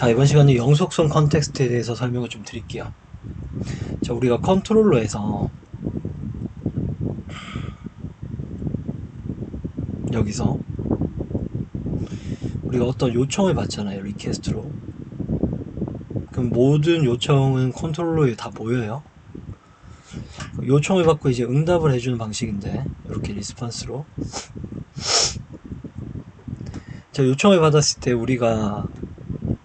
자, 이번 시간에 영속성 컨텍스트에 대해서 설명을 좀 드릴게요. 자, 우리가 컨트롤러에서 여기서 우리가 어떤 요청을 받잖아요. 리퀘스트로. 그럼 모든 요청은 컨트롤러에 다 모여요. 요청을 받고 이제 응답을 해주는 방식인데, 이렇게 리스폰스로. 자, 요청을 받았을 때 우리가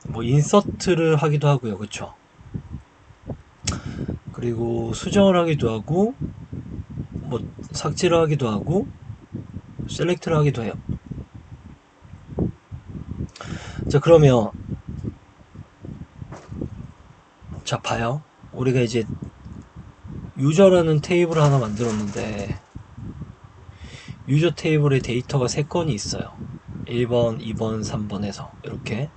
뭐 인서트를 하기도 하고요. 그쵸? 그리고 수정을 하기도 하고, 뭐 삭제를 하기도 하고, 셀렉트를 하기도 해요. 자, 그러면 자, 봐요. 우리가 이제 유저라는 테이블을 하나 만들었는데, 유저 테이블에 데이터가 3건이 있어요. 1번, 2번, 3번에서 이렇게.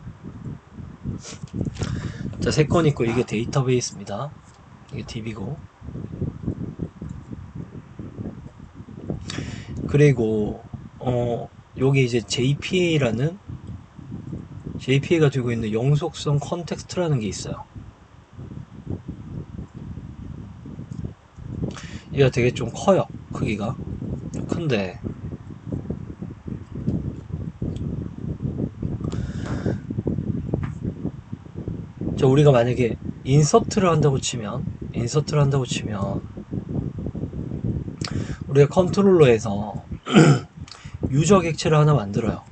자, 3건 있고 이게 데이터베이스입니다. 이게 DB고. 그리고 여기 이제 JPA가 들고 있는 영속성 컨텍스트라는 게 있어요. 얘가 되게 좀 커요. 크기가 좀 큰데, 자, 우리가 만약에 인서트를 한다고 치면 우리가 컨트롤러에서 유저 객체를 하나 만들어요.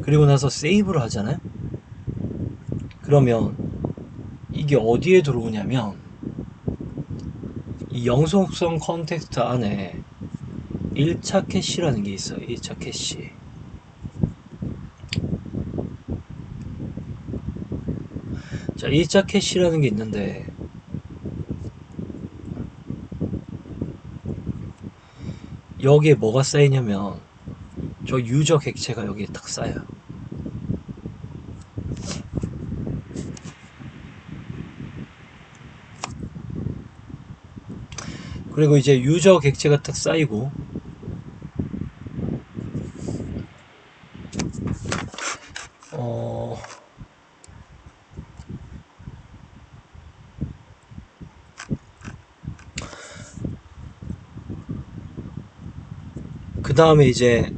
그리고 나서 세이브를 하잖아요. 그러면 이게 어디에 들어오냐면 이 영속성 컨텍스트 안에 1차 캐시라는 게 있어요. 1차 캐시. 자, 1차 캐시라는 게 있는데, 여기에 뭐가 쌓이냐면 저 유저 객체가 여기에 딱 쌓여요. 그리고 이제 유저 객체가 딱 쌓이고, 그 다음에 이제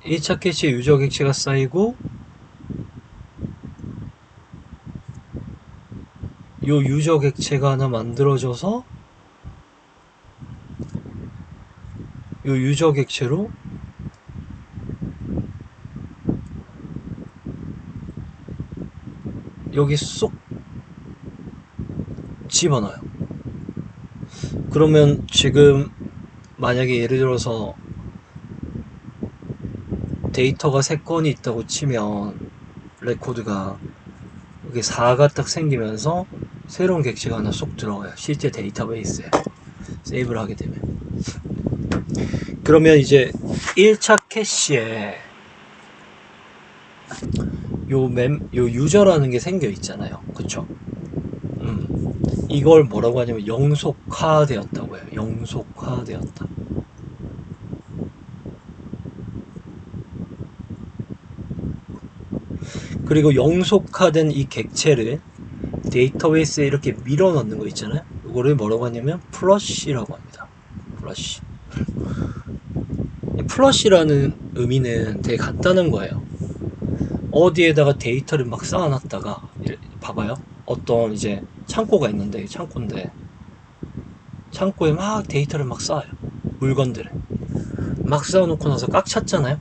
1차 캐시에 유저 객체가 쌓이고, 요 유저 객체가 하나 만들어져서 요 유저 객체로 여기 쏙 집어넣어요. 그러면 지금 만약에 예를 들어서 데이터가 3건이 있다고 치면 레코드가 여기 4가 딱 생기면서 새로운 객체가 하나 쏙 들어가요. 실제 데이터베이스에 세이브를 하게 되면. 그러면 이제 1차 캐시에 요 유저라는 게 생겨 있잖아요. 그쵸? 이걸 뭐라고 하냐면 영속화되었다고 해요. 영속화되었다. 그리고 영속화된 이 객체를 데이터베이스에 이렇게 밀어 넣는 거 있잖아요. 이거를 뭐라고 하냐면 플러시라고 합니다. 플러시. 플러시라는 의미는 되게 간단한 거예요. 어디에다가 데이터를 막 쌓아놨다가, 봐봐요. 어떤 이제 창고가 있는데, 창고에 막 데이터를 막 쌓아요. 물건들을 막 쌓아놓고 나서 꽉 찼잖아요.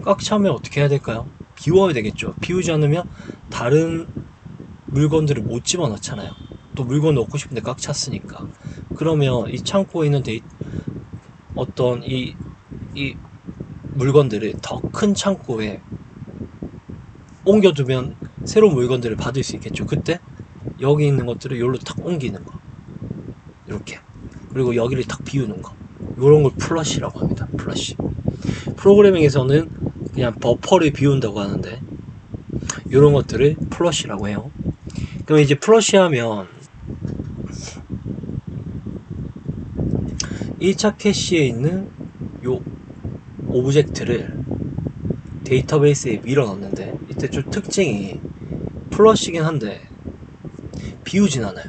꽉 차면 어떻게 해야 될까요? 비워야 되겠죠. 비우지 않으면 다른 물건들을 못 집어넣잖아요. 또 물건 넣고 싶은데 꽉 찼으니까. 그러면 이 창고에 있는 어떤 이 물건들을 더 큰 창고에 옮겨두면 새로운 물건들을 받을 수 있겠죠. 그때 여기 있는 것들을 여기로 탁 옮기는 거, 이렇게. 그리고 여기를 탁 비우는 거, 이런 걸 플러시라고 합니다. 플러시. 프로그래밍에서는 그냥 버퍼를 비운다고 하는데, 이런 것들을 플러시라고 해요. 그럼 이제 플러시하면 1차 캐시에 있는 요 오브젝트를 데이터베이스에 밀어 넣는데, 이때 좀 특징이 플러시긴 한데 비우진 않아요.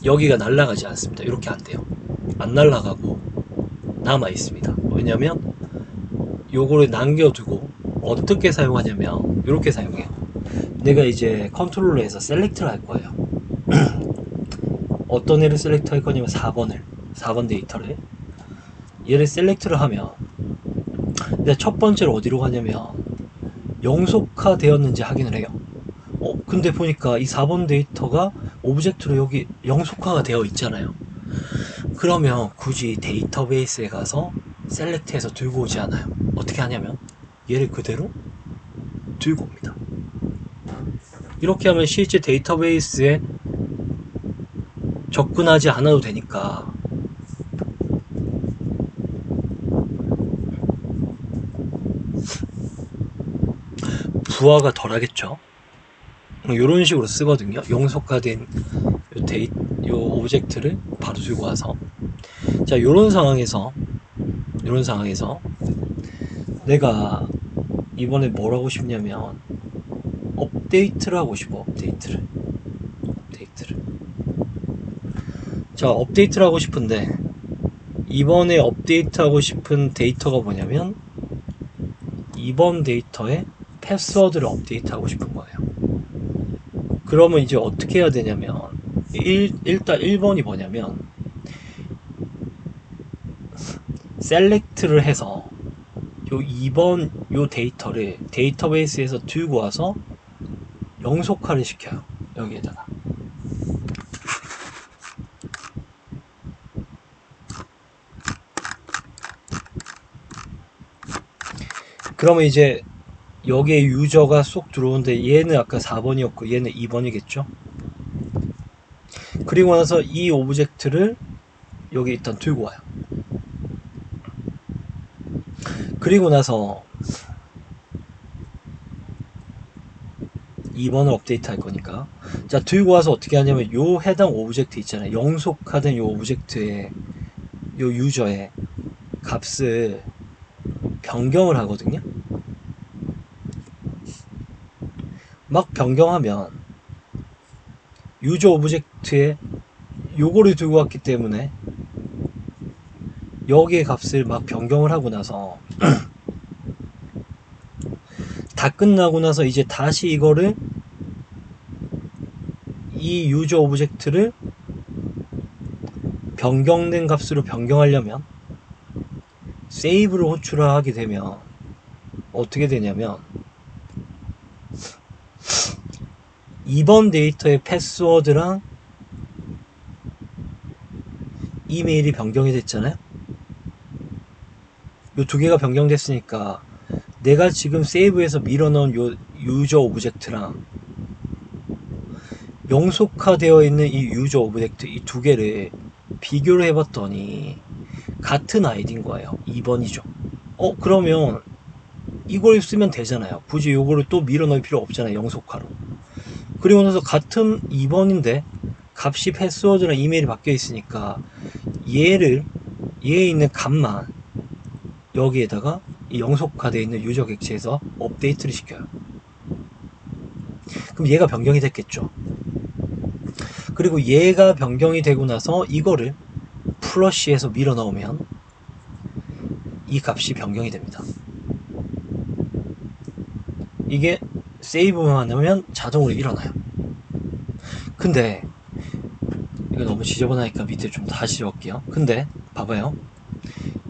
여기가 날아가지 않습니다. 이렇게 안 돼요. 안 날아가고 남아 있습니다. 왜냐면 요거를 남겨두고 어떻게 사용하냐면 이렇게 사용해요. 내가 이제 컨트롤러에서 셀렉트를 할 거예요. 어떤 애를 셀렉트 할 거냐면 4번 데이터를, 얘를 셀렉트를 하면 근데 첫 번째로 어디로 가냐면 영속화 되었는지 확인을 해요. 근데 보니까 이 4번 데이터가 오브젝트로 여기 영속화가 되어 있잖아요. 그러면 굳이 데이터베이스에 가서 셀렉트해서 들고 오지 않아요. 어떻게 하냐면 얘를 그대로 들고 옵니다. 이렇게 하면 실제 데이터베이스에 접근하지 않아도 되니까 부하가 덜하겠죠. 이런 식으로 쓰거든요. 영속화된 요 오브젝트를 바로 들고 와서, 자, 이런 상황에서 내가 이번에 뭘 하고 싶냐면 업데이트를 하고 싶어. 업데이트를. 자, 업데이트를 하고 싶은데 이번에 업데이트하고 싶은 데이터가 뭐냐면 이번 데이터에 패스워드를 업데이트하고 싶은 거예요. 그러면 이제 어떻게 해야 되냐면 일단 1번이 뭐냐면 셀렉트를 해서 요 2번 요 데이터를 데이터베이스에서 들고 와서 영속화를 시켜요. 여기에다가. 그러면 이제 여기에 유저가 쏙 들어오는데 얘는 아까 4번이었고 얘는 2번이겠죠. 그리고 나서 이 오브젝트를 여기 일단 들고 와요. 그리고 나서 2번을 업데이트 할 거니까, 자, 들고 와서 어떻게 하냐면 요 해당 오브젝트 있잖아요. 영속화된 요 오브젝트의 요 유저의 값을 변경을 하거든요. 막 변경하면 유저 오브젝트에 요거를 들고 왔기 때문에 여기의 값을 막 변경을 하고 나서 다 끝나고 나서 이제 다시 이거를 이 유저 오브젝트를 변경된 값으로 변경하려면 세이브를 호출을 하게 되면 어떻게 되냐면 이번 데이터의 패스워드랑 이메일이 변경이 됐잖아요. 요 두 개가 변경됐으니까 내가 지금 세이브해서 밀어넣은 요 유저 오브젝트랑 영속화되어 있는 이 유저 오브젝트 이 두 개를 비교를 해봤더니 같은 아이디인 거예요. 2번이죠. 그러면 이걸 쓰면 되잖아요. 굳이 요거를 또 밀어넣을 필요 없잖아요. 영속화로. 그리고 나서 같은 2번인데 값이 패스워드랑 이메일이 바뀌어 있으니까 얘에 있는 값만 여기에다가 이 영속화되어 있는 유저 객체에서 업데이트를 시켜요. 그럼 얘가 변경이 됐겠죠. 그리고 얘가 변경이 되고 나서 이거를 플러시해서 밀어 넣으면 이 값이 변경이 됩니다. 이게 세이브만 하면 자동으로 일어나요. 근데 이거 너무 지저분하니까 밑에 좀 다시 적을게요. 근데 봐봐요.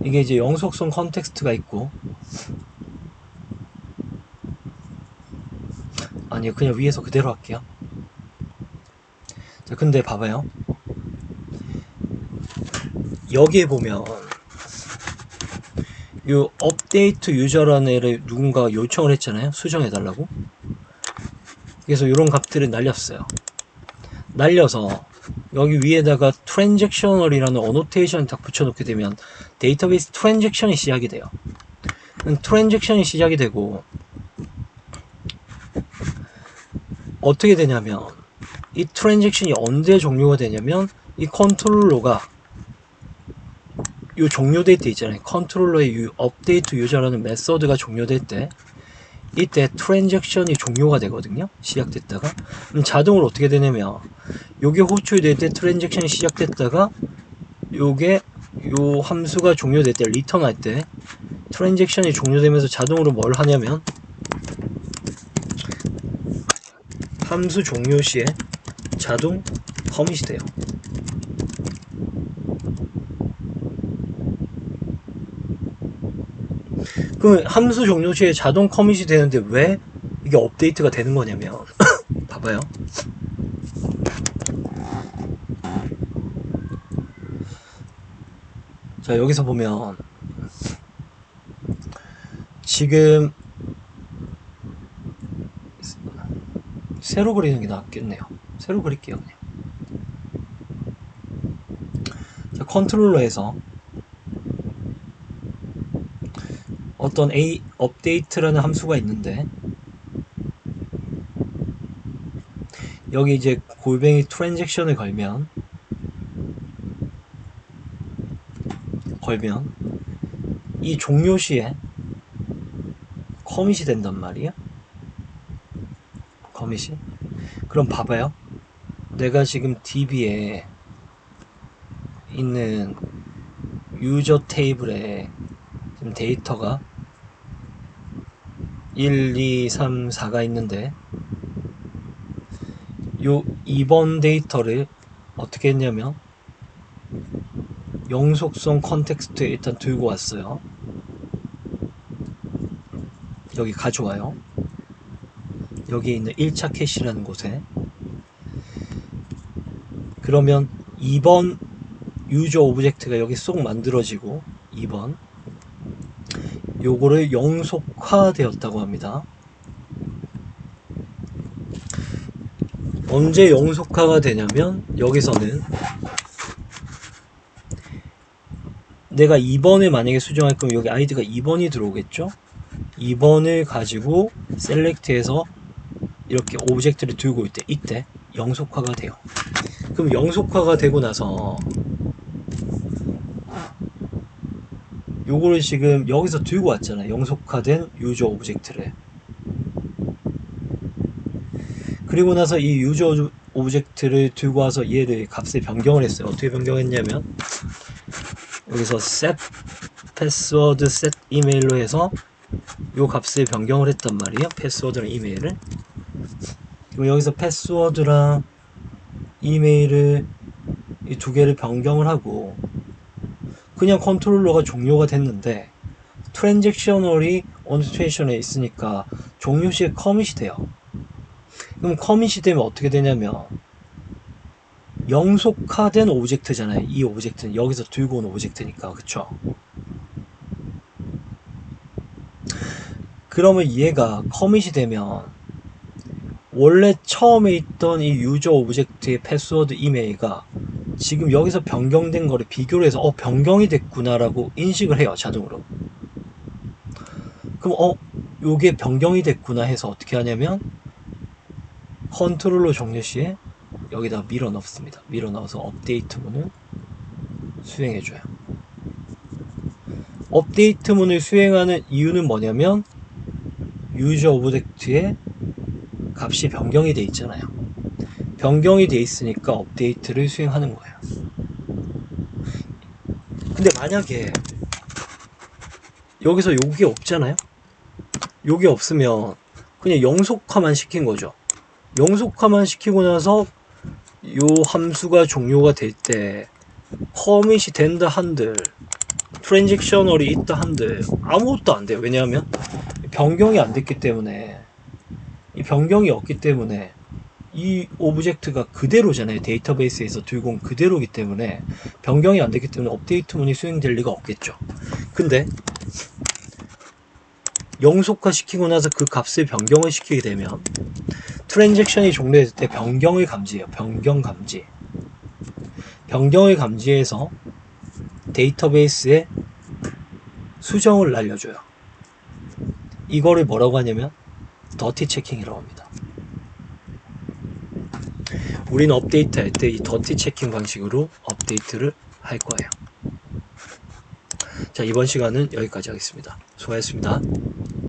이게 이제 영속성 컨텍스트가 있고, 아니요, 그냥 위에서 그대로 할게요. 자, 근데 봐봐요. 여기에 보면 요 업데이트 유저라는 애를 누군가 요청을 했잖아요. 수정해달라고. 그래서 이런 값들을 날렸어요. 날려서 여기 위에다가 트랜잭셔널이라는 어노테이션을 딱 붙여놓게 되면 데이터베이스 트랜잭션이 시작이 돼요. 트랜잭션이 시작이 되고 어떻게 되냐면 이 트랜잭션이 언제 종료가 되냐면 이 컨트롤러가 요 종료될 때 있잖아요. 컨트롤러의 업데이트 유저라는 메서드가 종료될 때 이때 트랜잭션이 종료가 되거든요. 시작됐다가. 그럼 자동으로 어떻게 되냐면 요게 호출될 때 트랜잭션이 시작됐다가 요게 요 함수가 종료될 때 리턴할 때 트랜잭션이 종료되면서 자동으로 뭘 하냐면 함수 종료 시에 자동 커밋이 돼요. 그럼 함수 종료 시에 자동 커밋이 되는데 왜 이게 업데이트가 되는 거냐면 봐봐요. 자, 여기서 보면 지금 새로 그리는 게 낫겠네요. 새로 그릴게요. 그냥. 자, 컨트롤러에서 어떤 업데이트라는 함수가 있는데 여기 이제 골뱅이 트랜잭션을 걸면 이 종료 시에 커밋이 된단 말이에요. 커밋이. 그럼 봐봐요. 내가 지금 DB에 있는 유저 테이블에 지금 데이터가 1, 2, 3, 4가 있는데 요 2번 데이터를 어떻게 했냐면 영속성 컨텍스트에 일단 들고 왔어요. 여기 가져와요. 여기 있는 1차 캐시라는 곳에. 그러면 2번 유저 오브젝트가 여기 쏙 만들어지고 2번 요거를 영속화되었다고 합니다. 언제 영속화가 되냐면 여기서는 내가 2번을 만약에 수정할 거면 여기 아이디가 2번이 들어오겠죠. 2번을 가지고 셀렉트해서 이렇게 오브젝트를 들고 있대. 이때 영속화가 돼요. 그럼 영속화가 되고 나서 요거를 지금 여기서 들고 왔잖아요. 영속화된 유저 오브젝트를. 그리고 나서 이 유저 오브젝트를 들고 와서 얘를 값을 변경을 했어요. 어떻게 변경했냐면 여기서 set 패스워드 set 이메일로 해서 요 값을 변경을 했단 말이에요. 패스워드랑 이메일을. 그럼 여기서 패스워드랑 이메일을 이 두 개를 변경을 하고 그냥 컨트롤러가 종료가 됐는데 트랜잭셔널이 언스테이션에 있으니까 종료 시에 커밋이 돼요. 그럼 커밋이 되면 어떻게 되냐면 영속화된 오브젝트잖아요. 이 오브젝트는 여기서 들고 온 오브젝트니까. 그쵸? 그러면 얘가 커밋이 되면 원래 처음에 있던 이 유저 오브젝트의 패스워드 이메일가 지금 여기서 변경된 거를 비교를 해서 변경이 됐구나 라고 인식을 해요. 자동으로. 그럼 요게 변경이 됐구나 해서 어떻게 하냐면 컨트롤러 종료 시에 여기다 밀어 넣습니다. 밀어 넣어서 업데이트 문을 수행해줘요. 업데이트 문을 수행하는 이유는 뭐냐면 유저 오브젝트의 값이 변경이 돼 있잖아요. 변경이 돼 있으니까 업데이트를 수행하는 거예요. 근데 만약에 여기서 요게 없잖아요. 요게 없으면 그냥 영속화만 시킨 거죠. 영속화만 시키고 나서 요 함수가 종료가 될 때 커밋이 된다 한들 트랜잭셔널이 있다 한들 아무것도 안 돼요. 왜냐하면 변경이 안 됐기 때문에 이 변경이 없기 때문에 이 오브젝트가 그대로잖아요. 데이터베이스에서 들고 온 그대로기 때문에 변경이 안 됐기 때문에 업데이트 문이 수행될 리가 없겠죠. 근데 영속화 시키고 나서 그 값을 변경을 시키게 되면 트랜잭션이 종료될 때 변경을 감지해요. 변경 감지. 변경을 감지해서 데이터베이스에 수정을 날려줘요. 이거를 뭐라고 하냐면 더티 체킹이라고 합니다. 우리는 업데이트 할 때 이 더티 체킹 방식으로 업데이트를 할 거예요. 자, 이번 시간은 여기까지 하겠습니다. 수고하셨습니다.